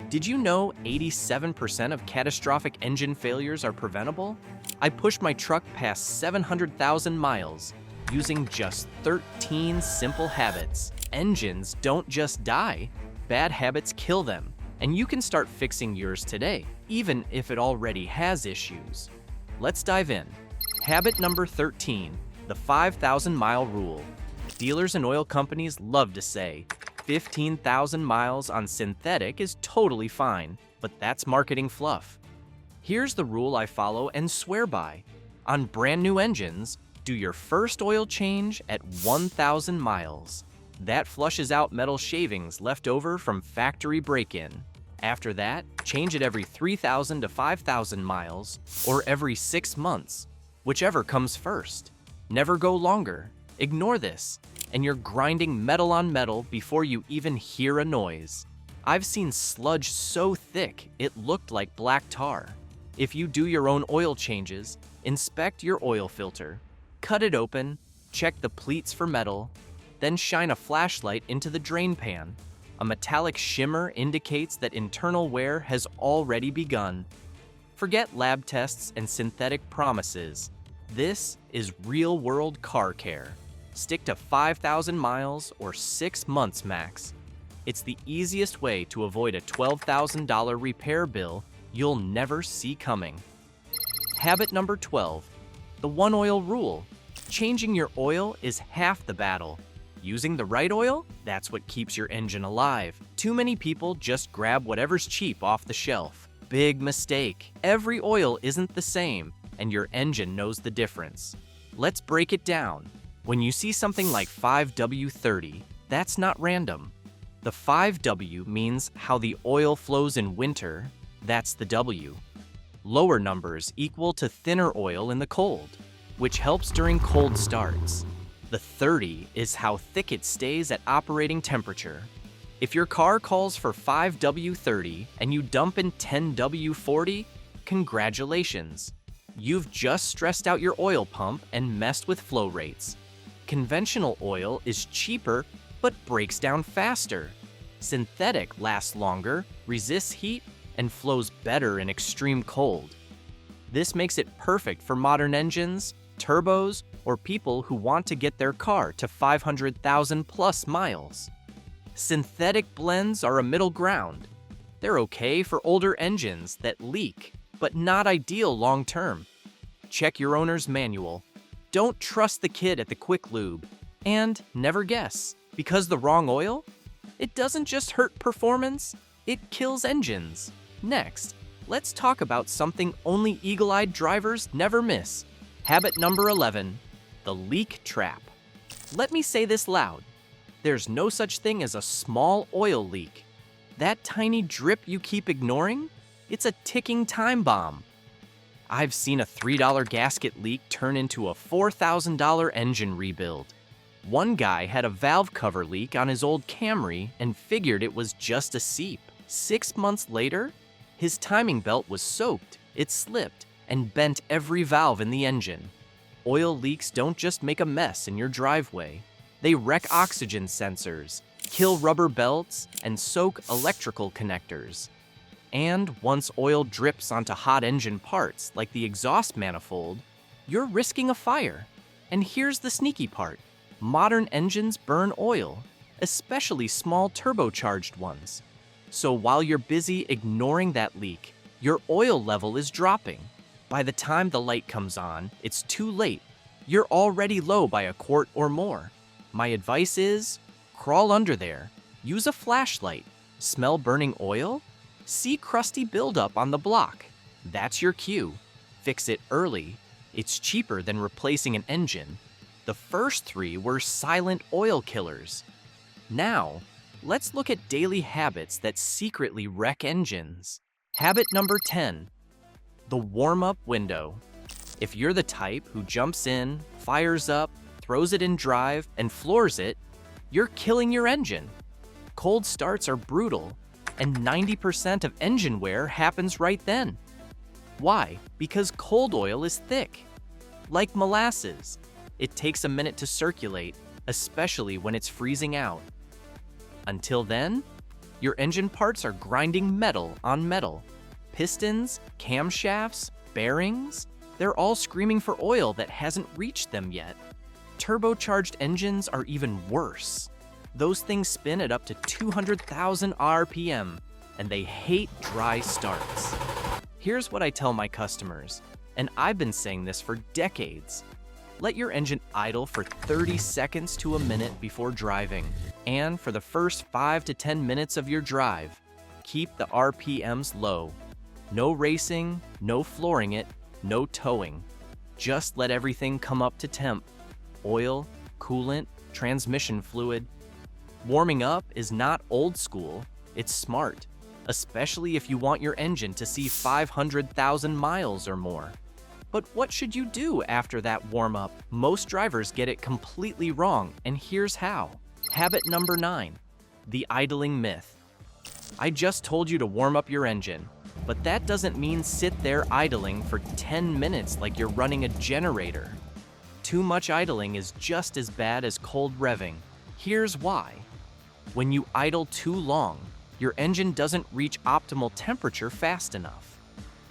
Did you know 87% of catastrophic engine failures are preventable? I pushed my truck past 700,000 miles using just 13 simple habits. Engines don't just die, bad habits kill them. And you can start fixing yours today, even if it already has issues. Let's dive in. Habit number 13, the 5,000-mile rule. Dealers and oil companies love to say, 15,000 miles on synthetic is totally fine, but that's marketing fluff. Here's the rule I follow and swear by. On brand new engines, do your first oil change at 1,000 miles. That flushes out metal shavings left over from factory break-in. After that, change it every 3,000 to 5,000 miles, or every 6 months, whichever comes first. Never go longer. Ignore this, and you're grinding metal on metal before you even hear a noise. I've seen sludge so thick it looked like black tar. If you do your own oil changes, inspect your oil filter. Cut it open, check the pleats for metal, then shine a flashlight into the drain pan. A metallic shimmer indicates that internal wear has already begun. Forget lab tests and synthetic promises. This is real-world car care. Stick to 5,000 miles or 6 months max. It's the easiest way to avoid a $12,000 repair bill you'll never see coming. Habit number 12, the one oil rule. Changing your oil is half the battle. Using the right oil, that's what keeps your engine alive. Too many people just grab whatever's cheap off the shelf. Big mistake. Every oil isn't the same, and your engine knows the difference. Let's break it down. When you see something like 5W30, that's not random. The 5W means how the oil flows in winter, that's the W. Lower numbers equal to thinner oil in the cold, which helps during cold starts. The 30 is how thick it stays at operating temperature. If your car calls for 5W30 and you dump in 10W40, congratulations. You've just stressed out your oil pump and messed with flow rates. Conventional oil is cheaper but breaks down faster. Synthetic lasts longer, resists heat, and flows better in extreme cold. This makes it perfect for modern engines, turbos, or people who want to get their car to 500,000 plus miles. Synthetic blends are a middle ground. They're okay for older engines that leak, but not ideal long term. Check your owner's manual. Don't trust the kid at the quick lube. And never guess, because the wrong oil? It doesn't just hurt performance, it kills engines. Next, let's talk about something only eagle-eyed drivers never miss. Habit number 11, the leak trap. Let me say this loud. There's no such thing as a small oil leak. That tiny drip you keep ignoring? It's a ticking time bomb. I've seen a $3 gasket leak turn into a $4,000 engine rebuild. One guy had a valve cover leak on his old Camry and figured it was just a seep. 6 months later, his timing belt was soaked, it slipped, and bent every valve in the engine. Oil leaks don't just make a mess in your driveway. They wreck oxygen sensors, kill rubber belts, and soak electrical connectors. And once oil drips onto hot engine parts, like the exhaust manifold, you're risking a fire. And here's the sneaky part. Modern engines burn oil, especially small turbocharged ones. So while you're busy ignoring that leak, your oil level is dropping. By the time the light comes on, it's too late. You're already low by a quart or more. My advice is, crawl under there, use a flashlight, smell burning oil, see crusty buildup on the block. That's your cue. Fix it early. It's cheaper than replacing an engine. The first 3 were silent oil killers. Now, let's look at daily habits that secretly wreck engines. Habit number 10, the warm-up window. If you're the type who jumps in, fires up, throws it in drive, and floors it, you're killing your engine. Cold starts are brutal, and 90% of engine wear happens right then. Why? Because cold oil is thick. Like molasses, it takes a minute to circulate, especially when it's freezing out. Until then, Your engine parts are grinding metal on metal. Pistons, camshafts, bearings, they're all screaming for oil that hasn't reached them yet. Turbocharged engines are even worse. Those things spin at up to 200,000 RPM, and they hate dry starts. Here's what I tell my customers, and I've been saying this for decades. Let your engine idle for 30 seconds to a minute before driving, and for the first 5 to 10 minutes of your drive, keep the RPMs low. No racing, no flooring it, no towing. Just let everything come up to temp. Oil, coolant, transmission fluid. Warming up is not old school, it's smart, especially if you want your engine to see 500,000 miles or more. But what should you do after that warm-up? Most drivers get it completely wrong, and here's how. Habit number 9, the idling myth. I just told you to warm up your engine, but that doesn't mean sit there idling for 10 minutes like you're running a generator. Too much idling is just as bad as cold revving. Here's why. When you idle too long, your engine doesn't reach optimal temperature fast enough.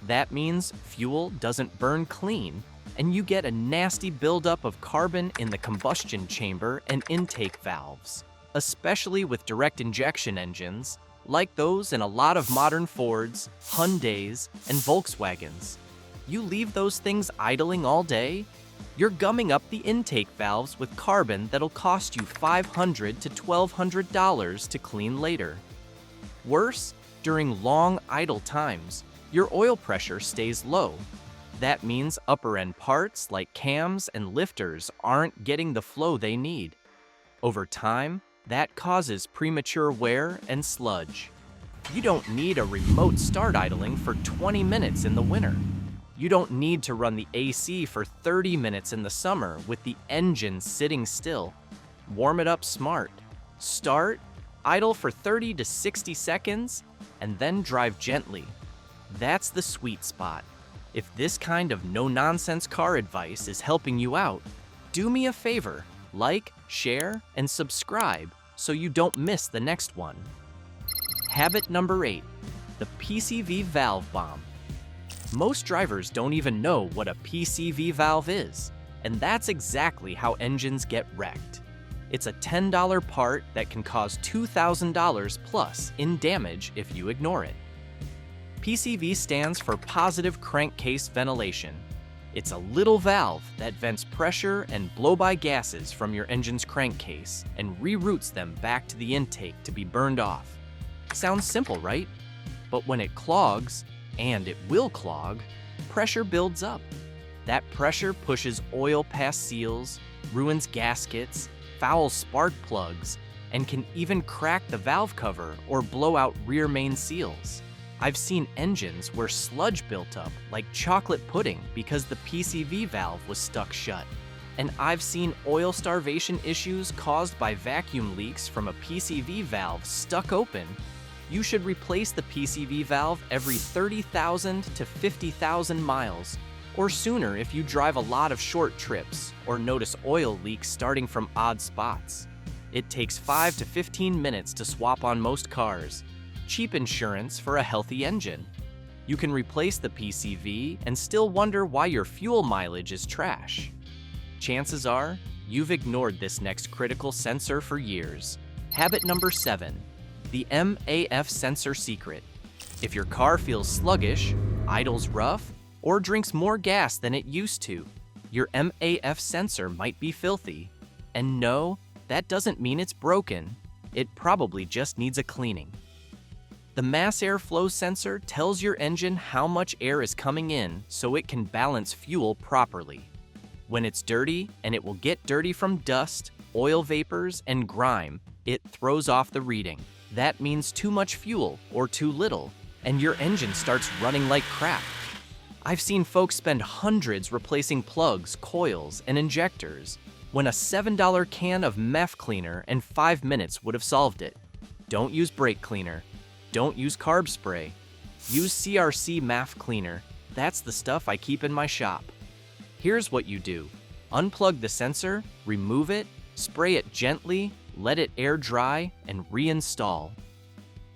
That means fuel doesn't burn clean, and you get a nasty buildup of carbon in the combustion chamber and intake valves, especially with direct injection engines, like those in a lot of modern Fords, Hyundais, and Volkswagens. You leave those things idling all day, you're gumming up the intake valves with carbon that'll cost you $500 to $1,200 to clean later. Worse, during long idle times, your oil pressure stays low. That means upper-end parts like cams and lifters aren't getting the flow they need. Over time, that causes premature wear and sludge. You don't need a remote start idling for 20 minutes in the winter. You don't need to run the AC for 30 minutes in the summer with the engine sitting still. Warm it up smart. Start, idle for 30 to 60 seconds, and then drive gently. That's the sweet spot. If this kind of no-nonsense car advice is helping you out, do me a favor, like, share, and subscribe so you don't miss the next one. Habit number 8, the PCV valve bomb. Most drivers don't even know what a PCV valve is, and that's exactly how engines get wrecked. It's a $10 part that can cause $2,000 plus in damage if you ignore it. PCV stands for positive crankcase ventilation. It's a little valve that vents pressure and blow-by gases from your engine's crankcase and reroutes them back to the intake to be burned off. Sounds simple, right? But when it clogs, and it will clog, pressure builds up. That pressure pushes oil past seals, ruins gaskets, fouls spark plugs, and can even crack the valve cover or blow out rear main seals. I've seen engines where sludge built up like chocolate pudding because the PCV valve was stuck shut. And I've seen oil starvation issues caused by vacuum leaks from a PCV valve stuck open. You should replace the PCV valve every 30,000 to 50,000 miles, or sooner if you drive a lot of short trips or notice oil leaks starting from odd spots. It takes 5 to 15 minutes to swap on most cars. Cheap insurance for a healthy engine. You can replace the PCV and still wonder why your fuel mileage is trash. Chances are, you've ignored this next critical sensor for years. Habit number 7. The MAF sensor secret. If your car feels sluggish, idles rough, or drinks more gas than it used to, your MAF sensor might be filthy. And no, that doesn't mean it's broken. It probably just needs a cleaning. The mass airflow sensor tells your engine how much air is coming in so it can balance fuel properly. When it's dirty, and it will get dirty from dust, oil vapors, and grime, it throws off the reading. That means too much fuel or too little, and your engine starts running like crap. I've seen folks spend hundreds replacing plugs, coils, and injectors, when a $7 can of MEF cleaner in 5 minutes would have solved it. Don't use brake cleaner. Don't use carb spray. Use CRC MAF cleaner. That's the stuff I keep in my shop. Here's what you do. Unplug the sensor, remove it, spray it gently, let it air dry, and reinstall.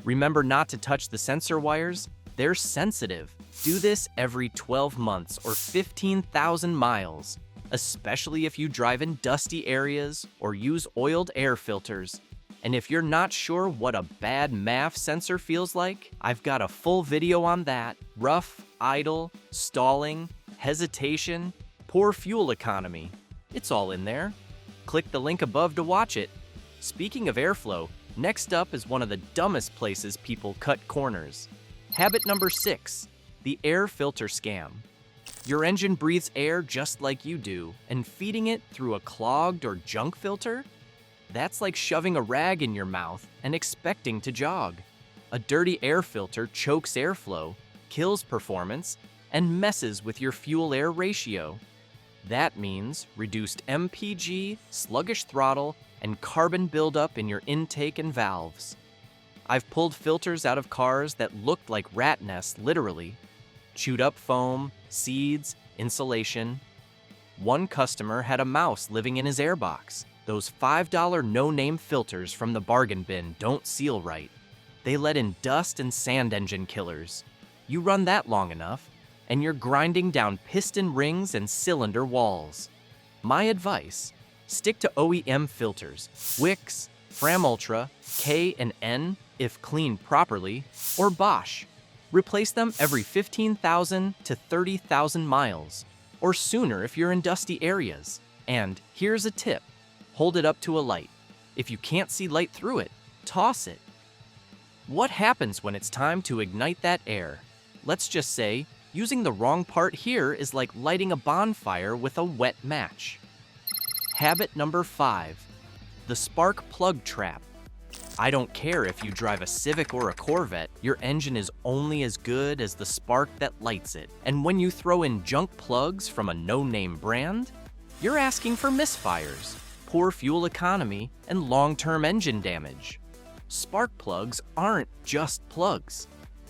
Remember not to touch the sensor wires. They're sensitive. Do this every 12 months or 15,000 miles, especially if you drive in dusty areas or use oiled air filters. And if you're not sure what a bad MAF sensor feels like, I've got a full video on that. Rough, idle, stalling, hesitation, poor fuel economy. It's all in there. Click the link above to watch it. Speaking of airflow, next up is one of the dumbest places people cut corners. Habit number 6, the air filter scam. Your engine breathes air just like you do, and feeding it through a clogged or junk filter? That's like shoving a rag in your mouth and expecting to jog. A dirty air filter chokes airflow, kills performance, and messes with your fuel-air ratio. That means reduced MPG, sluggish throttle, and carbon buildup in your intake and valves. I've pulled filters out of cars that looked like rat nests, literally. Chewed up foam, seeds, insulation. One customer had a mouse living in his airbox. Those $5 no-name filters from the bargain bin don't seal right. They let in dust and sand engine killers. You run that long enough, and you're grinding down piston rings and cylinder walls. My advice, stick to OEM filters, Wix, Fram Ultra, K and N if cleaned properly, or Bosch. Replace them every 15,000 to 30,000 miles, or sooner if you're in dusty areas. And here's a tip. Hold it up to a light. If you can't see light through it, toss it. What happens when it's time to ignite that air? Let's just say, using the wrong part here is like lighting a bonfire with a wet match. Habit number 5, the spark plug trap. I don't care if you drive a Civic or a Corvette, your engine is only as good as the spark that lights it. And when you throw in junk plugs from a no-name brand, you're asking for misfires, poor fuel economy, and long-term engine damage. Spark plugs aren't just plugs.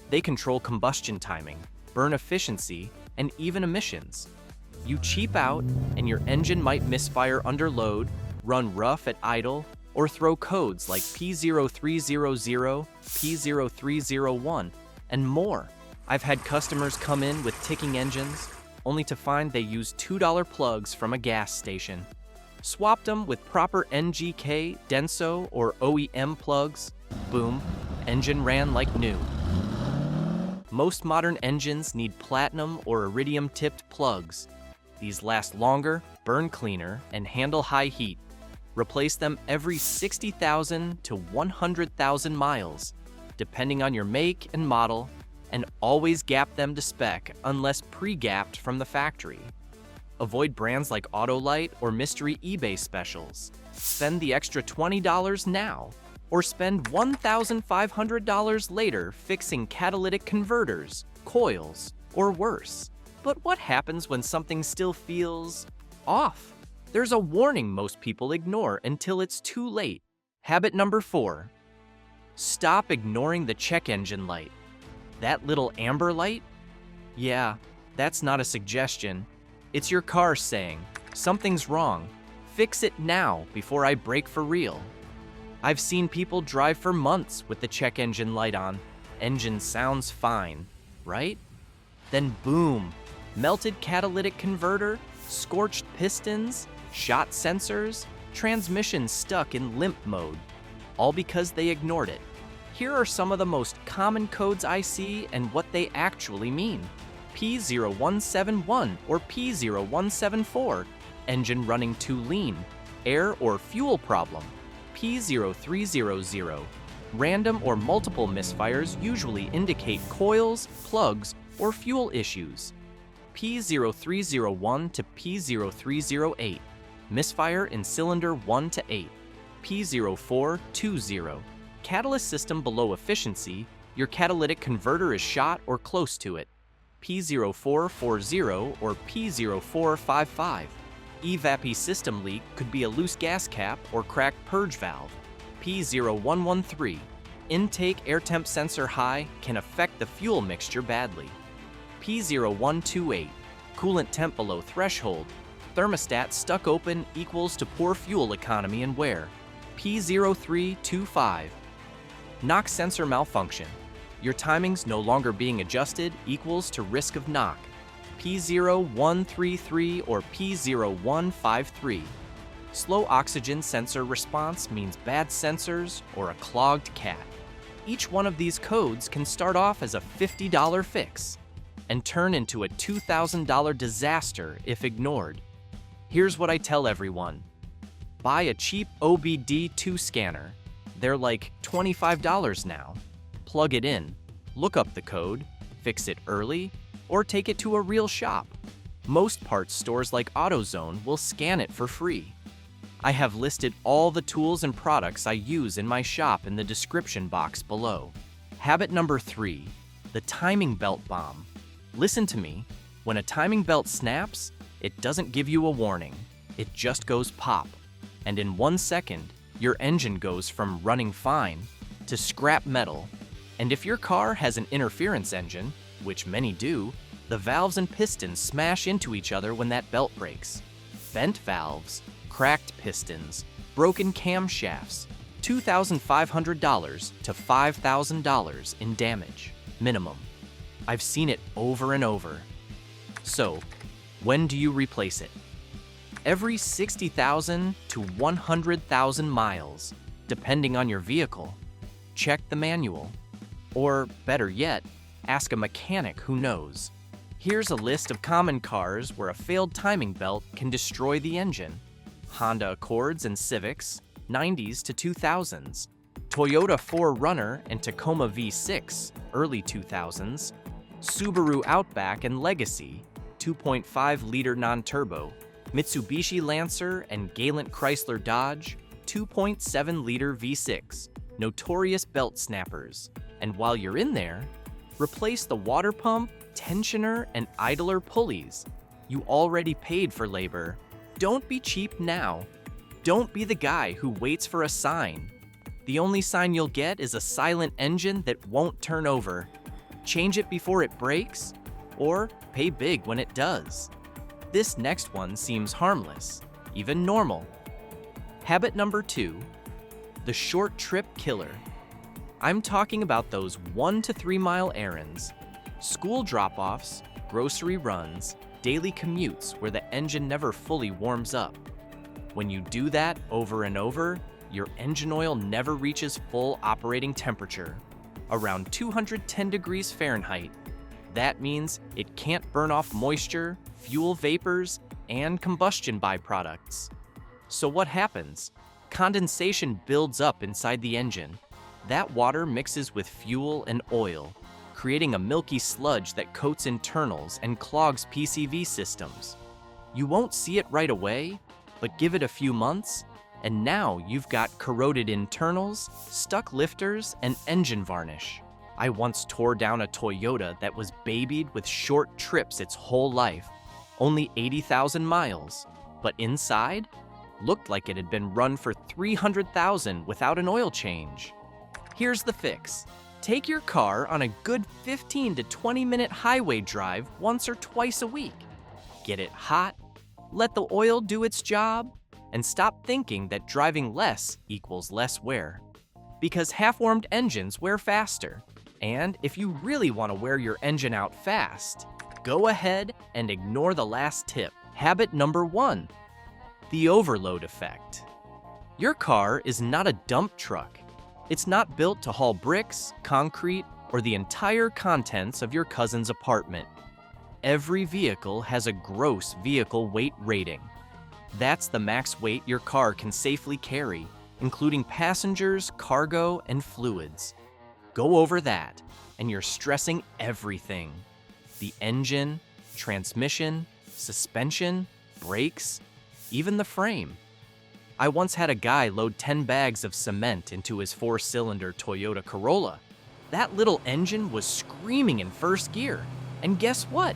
They control combustion timing, burn efficiency, and even emissions. You cheap out, and your engine might misfire under load, run rough at idle, or throw codes like P0300, P0301, and more. I've had customers come in with ticking engines, only to find they used $2 plugs from a gas station. Swapped them with proper NGK, Denso, or OEM plugs. Boom, engine ran like new. Most modern engines need platinum or iridium-tipped plugs. These last longer, burn cleaner, and handle high heat. Replace them every 60,000 to 100,000 miles, depending on your make and model, and always gap them to spec unless pre-gapped from the factory. Avoid brands like Autolite or mystery eBay specials. Spend the extra $20 now, or spend $1,500 later fixing catalytic converters, coils, or worse. But what happens when something still feels off? There's a warning most people ignore until it's too late. Habit number 4. Stop ignoring the check engine light. That little amber light? Yeah, that's not a suggestion. It's your car saying, something's wrong. Fix it now before I brake for real. I've seen people drive for months with the check engine light on. Engine sounds fine, right? Then boom, melted catalytic converter, scorched pistons, shot sensors, transmission stuck in limp mode, all because they ignored it. Here are some of the most common codes I see and what they actually mean. P0171 or P0174, engine running too lean, air or fuel problem. P0300, random or multiple misfires usually indicate coils, plugs, or fuel issues. P0301 to P0308, misfire in cylinder 1 to 8. P0420, catalyst system below efficiency, your catalytic converter is shot or close to it. P0440 or P0455. EVAPI system leak could be a loose gas cap or cracked purge valve. P0113, intake air temp sensor high can affect the fuel mixture badly. P0128, coolant temp below threshold, thermostat stuck open equals to poor fuel economy and wear. P0325, Knock sensor malfunction. Your timings no longer being adjusted equals to risk of knock. P0133 or P0153. Slow oxygen sensor response means bad sensors or a clogged cat. Each one of these codes can start off as a $50 fix and turn into a $2,000 disaster if ignored. Here's what I tell everyone. Buy a cheap OBD2 scanner. They're like $25 now. Plug it in, look up the code, fix it early, or take it to a real shop. Most parts stores like AutoZone will scan it for free. I have listed all the tools and products I use in my shop in the description box below. Habit number 3, the timing belt bomb. Listen to me, when a timing belt snaps, it doesn't give you a warning. It just goes pop. And in 1 second, your engine goes from running fine to scrap metal. And if your car has an interference engine, which many do, the valves and pistons smash into each other when that belt breaks. Bent valves, cracked pistons, broken camshafts, $2,500 to $5,000 in damage, minimum. I've seen it over and over. So, when do you replace it? Every 60,000 to 100,000 miles, depending on your vehicle. Check the manual. Or, better yet, ask a mechanic who knows. Here's a list of common cars where a failed timing belt can destroy the engine. Honda Accords and Civics, 90s to 2000s. Toyota 4Runner and Tacoma V6, early 2000s. Subaru Outback and Legacy, 2.5-liter non-turbo. Mitsubishi Lancer and Gallant Chrysler Dodge, 2.7-liter V6, notorious belt snappers. And while you're in there, replace the water pump, tensioner, and idler pulleys. You already paid for labor. Don't be cheap now. Don't be the guy who waits for a sign. The only sign you'll get is a silent engine that won't turn over. Change it before it breaks, or pay big when it does. This next one seems harmless, even normal. Habit number 2, the short trip killer. I'm talking about those 1 to 3 mile errands, school drop-offs, grocery runs, daily commutes where the engine never fully warms up. When you do that over and over, your engine oil never reaches full operating temperature, around 210 degrees Fahrenheit. That means it can't burn off moisture, fuel vapors, and combustion byproducts. So what happens? Condensation builds up inside the engine. That water mixes with fuel and oil, creating a milky sludge that coats internals and clogs PCV systems. You won't see it right away, but give it a few months, and now you've got corroded internals, stuck lifters, and engine varnish. I once tore down a Toyota that was babied with short trips its whole life, only 80,000 miles, but inside looked like it had been run for 300,000 without an oil change. Here's the fix. Take your car on a good 15 to 20-minute highway drive once or twice a week. Get it hot, let the oil do its job, and stop thinking that driving less equals less wear. Because half-warmed engines wear faster. And if you really want to wear your engine out fast, go ahead and ignore the last tip. Habit number 1, the overload effect. Your car is not a dump truck. It's not built to haul bricks, concrete, or the entire contents of your cousin's apartment. Every vehicle has a gross vehicle weight rating. That's the max weight your car can safely carry, including passengers, cargo, and fluids. Go over that, and you're stressing everything. The engine, transmission, suspension, brakes, even the frame. I once had a guy load 10 bags of cement into his 4-cylinder Toyota Corolla. That little engine was screaming in first gear. And guess what?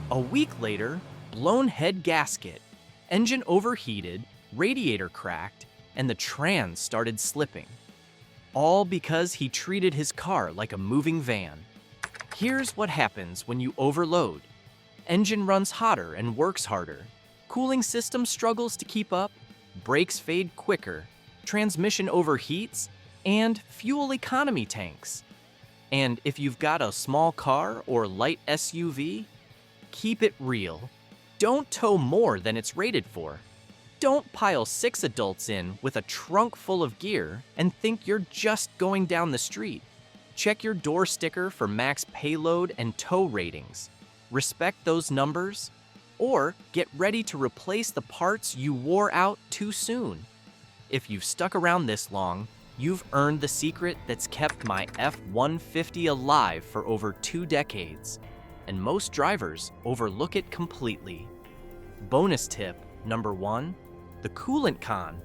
A week later, blown head gasket, engine overheated, radiator cracked, and the trans started slipping. All because he treated his car like a moving van. Here's what happens when you overload. Engine runs hotter and works harder. Cooling system struggles to keep up. Brakes fade quicker, transmission overheats, and fuel economy tanks. And if you've got a small car or light SUV, keep it real. Don't tow more than it's rated for. Don't pile 6 adults in with a trunk full of gear and think you're just going down the street. Check your door sticker for max payload and tow ratings. Respect those numbers, or get ready to replace the parts you wore out too soon. If you've stuck around this long, you've earned the secret that's kept my F-150 alive for over 2 decades, and most drivers overlook it completely. Bonus tip number 1, the Coolant Con.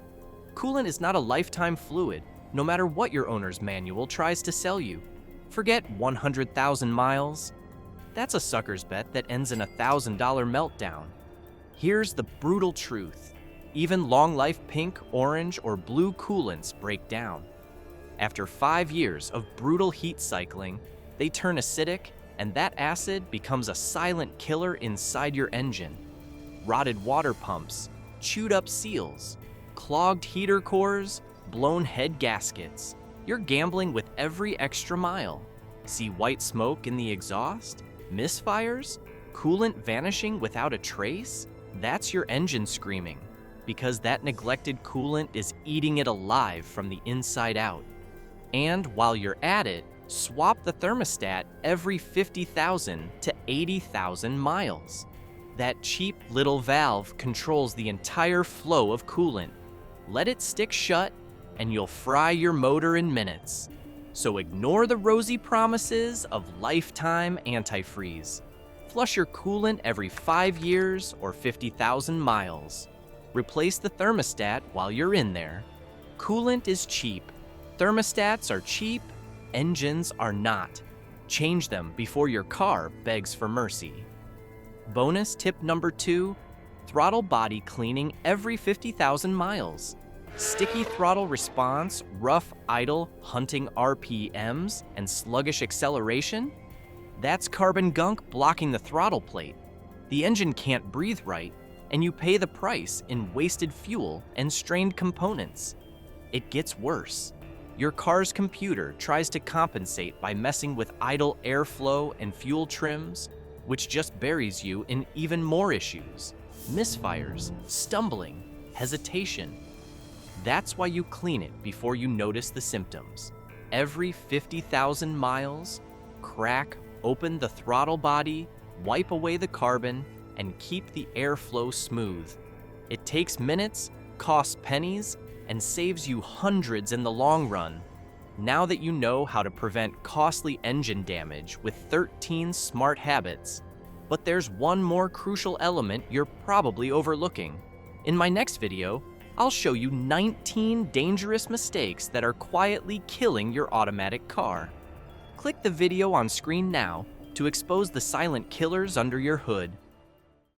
Coolant is not a lifetime fluid, no matter what your owner's manual tries to sell you. Forget 100,000 miles. That's a sucker's bet that ends in a $1,000 meltdown. Here's the brutal truth. Even long-life pink, orange, or blue coolants break down. After 5 years of brutal heat cycling, they turn acidic, and that acid becomes a silent killer inside your engine. Rotted water pumps, chewed up seals, clogged heater cores, blown head gaskets. You're gambling with every extra mile. See white smoke in the exhaust? Misfires? Coolant vanishing without a trace? That's your engine screaming, because that neglected coolant is eating it alive from the inside out. And while you're at it, swap the thermostat every 50,000 to 80,000 miles. That cheap little valve controls the entire flow of coolant. Let it stick shut, and you'll fry your motor in minutes. So ignore the rosy promises of lifetime antifreeze. Flush your coolant every 5 years or 50,000 miles. Replace the thermostat while you're in there. Coolant is cheap. Thermostats are cheap. Engines are not. Change them before your car begs for mercy. Bonus tip number 2, throttle body cleaning every 50,000 miles. Sticky throttle response, rough idle, hunting RPMs, and sluggish acceleration? That's carbon gunk blocking the throttle plate. The engine can't breathe right, and you pay the price in wasted fuel and strained components. It gets worse. Your car's computer tries to compensate by messing with idle airflow and fuel trims, which just buries you in even more issues. Misfires, stumbling, hesitation. That's why you clean it before you notice the symptoms. Every 50,000 miles, crack open the throttle body, wipe away the carbon, and keep the airflow smooth. It takes minutes, costs pennies, and saves you hundreds in the long run. Now that you know how to prevent costly engine damage with 13 smart habits, but there's one more crucial element you're probably overlooking. In my next video, I'll show you 19 dangerous mistakes that are quietly killing your automatic car. Click the video on screen now to expose the silent killers under your hood.